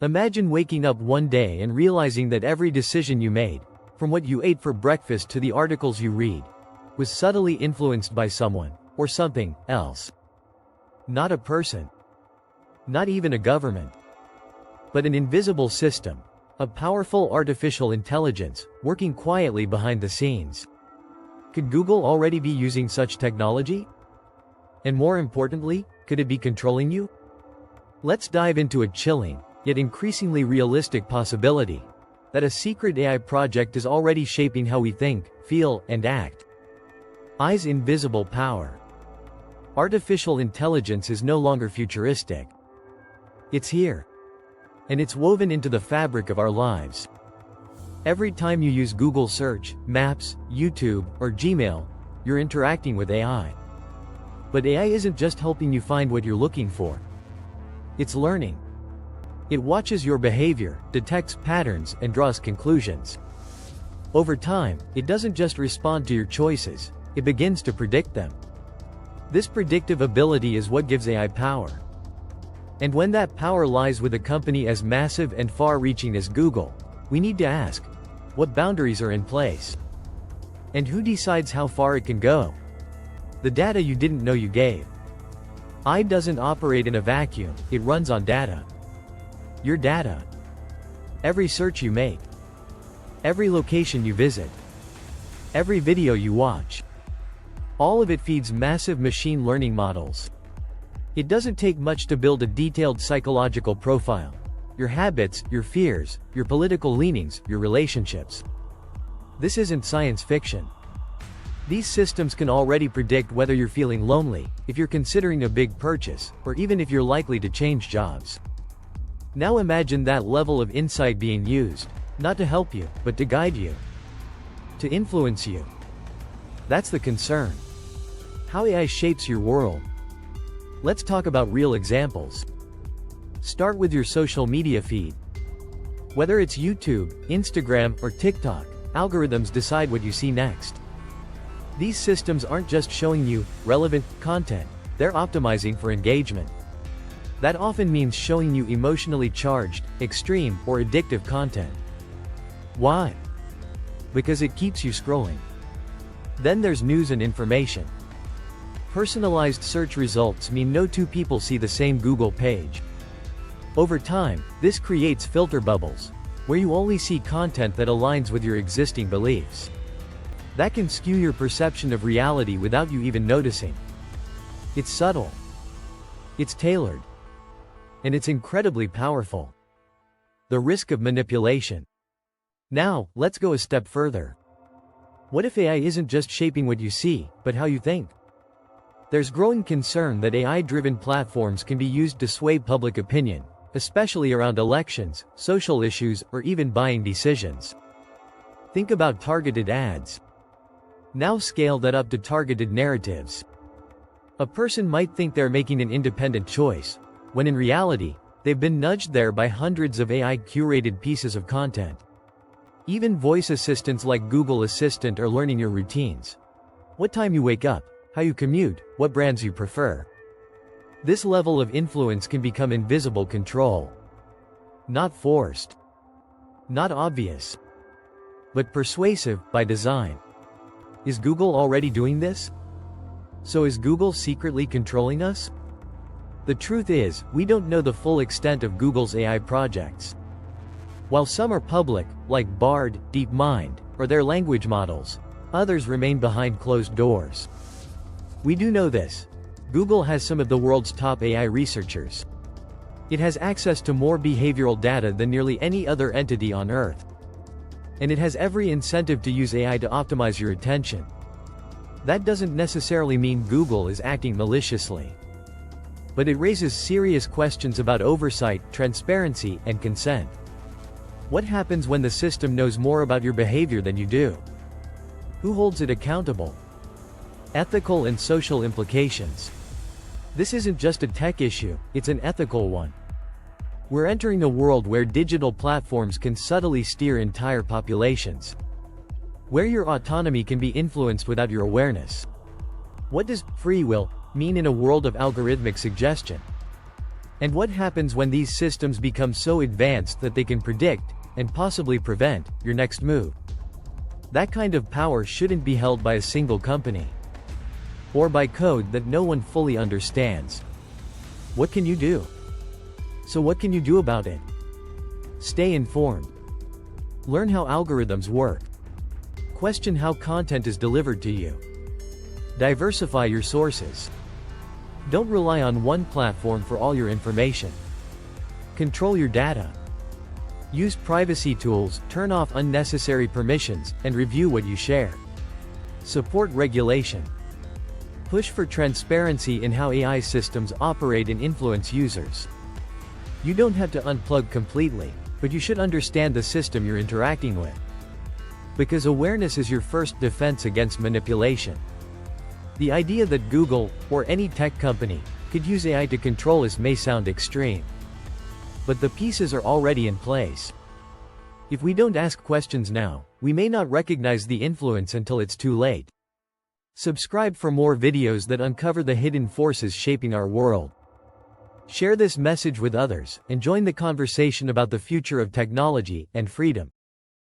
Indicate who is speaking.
Speaker 1: Imagine waking up one day and realizing that every decision you made, from what you ate for breakfast to the articles you read, was subtly influenced by someone, or something, else. Not a person. Not even a government. But an invisible system. A powerful artificial intelligence, working quietly behind the scenes. Could Google already be using such technology? And more importantly, could it be controlling you? Let's dive into a chilling, yet increasingly realistic possibility, that a secret AI project is already shaping how we think, feel, and act. AI's invisible power. Artificial intelligence is no longer futuristic. It's here. And it's woven into the fabric of our lives. Every time you use Google Search, Maps, YouTube, or Gmail, you're interacting with AI. But AI isn't just helping you find what you're looking for. It's learning. It watches your behavior, detects patterns, and draws conclusions. Over time, it doesn't just respond to your choices, it begins to predict them. This predictive ability is what gives AI power. And when that power lies with a company as massive and far-reaching as Google, we need to ask, what boundaries are in place? And who decides how far it can go? The data you didn't know you gave. AI doesn't operate in a vacuum, it runs on data. Your data. Every search you make. Every location you visit. Every video you watch. All of it feeds massive machine learning models. It doesn't take much to build a detailed psychological profile. Your habits, your fears, your political leanings, your relationships. This isn't science fiction. These systems can already predict whether you're feeling lonely, if you're considering a big purchase, or even if you're likely to change jobs. Now imagine that level of insight being used, not to help you, but to guide you. To influence you. That's the concern. How AI shapes your world. Let's talk about real examples. Start with your social media feed. Whether it's YouTube, Instagram, or TikTok, algorithms decide what you see next. These systems aren't just showing you relevant content, they're optimizing for engagement. That often means showing you emotionally charged, extreme, or addictive content. Why? Because it keeps you scrolling. Then there's news and information. Personalized search results mean no two people see the same Google page. Over time, this creates filter bubbles, where you only see content that aligns with your existing beliefs. That can skew your perception of reality without you even noticing. It's subtle. It's tailored. And it's incredibly powerful. The risk of manipulation. Now, let's go a step further. What if AI isn't just shaping what you see, but how you think? There's growing concern that AI-driven platforms can be used to sway public opinion, especially around elections, social issues, or even buying decisions. Think about targeted ads. Now scale that up to targeted narratives. A person might think they're making an independent choice, when in reality, they've been nudged there by hundreds of AI-curated pieces of content. Even voice assistants like Google Assistant are learning your routines. What time you wake up, how you commute, what brands you prefer. This level of influence can become invisible control. Not forced. Not obvious. But persuasive, by design. Is Google already doing this? So is Google secretly controlling us? The truth is, we don't know the full extent of Google's AI projects. While some are public, like Bard, DeepMind, or their language models, others remain behind closed doors. We do know this. Google has some of the world's top AI researchers. It has access to more behavioral data than nearly any other entity on Earth. And it has every incentive to use AI to optimize your attention. That doesn't necessarily mean Google is acting maliciously. But it raises serious questions about oversight, transparency, and consent. What happens when the system knows more about your behavior than you do? Who holds it accountable? Ethical and social implications. This isn't just a tech issue, it's an ethical one. We're entering a world where digital platforms can subtly steer entire populations. Where your autonomy can be influenced without your awareness. What does free will mean in a world of algorithmic suggestion? And what happens when these systems become so advanced that they can predict, and possibly prevent, your next move? That kind of power shouldn't be held by a single company. Or by code that no one fully understands. What can you do? So what can you do about it? Stay informed. Learn how algorithms work. Question how content is delivered to you. Diversify your sources. Don't rely on one platform for all your information. Control your data. Use privacy tools, turn off unnecessary permissions, and review what you share. Support regulation. Push for transparency in how AI systems operate and influence users. You don't have to unplug completely, but you should understand the system you're interacting with. Because awareness is your first defense against manipulation. The idea that Google, or any tech company, could use AI to control us may sound extreme. But the pieces are already in place. If we don't ask questions now, we may not recognize the influence until it's too late. Subscribe for more videos that uncover the hidden forces shaping our world. Share this message with others, and join the conversation about the future of technology and freedom.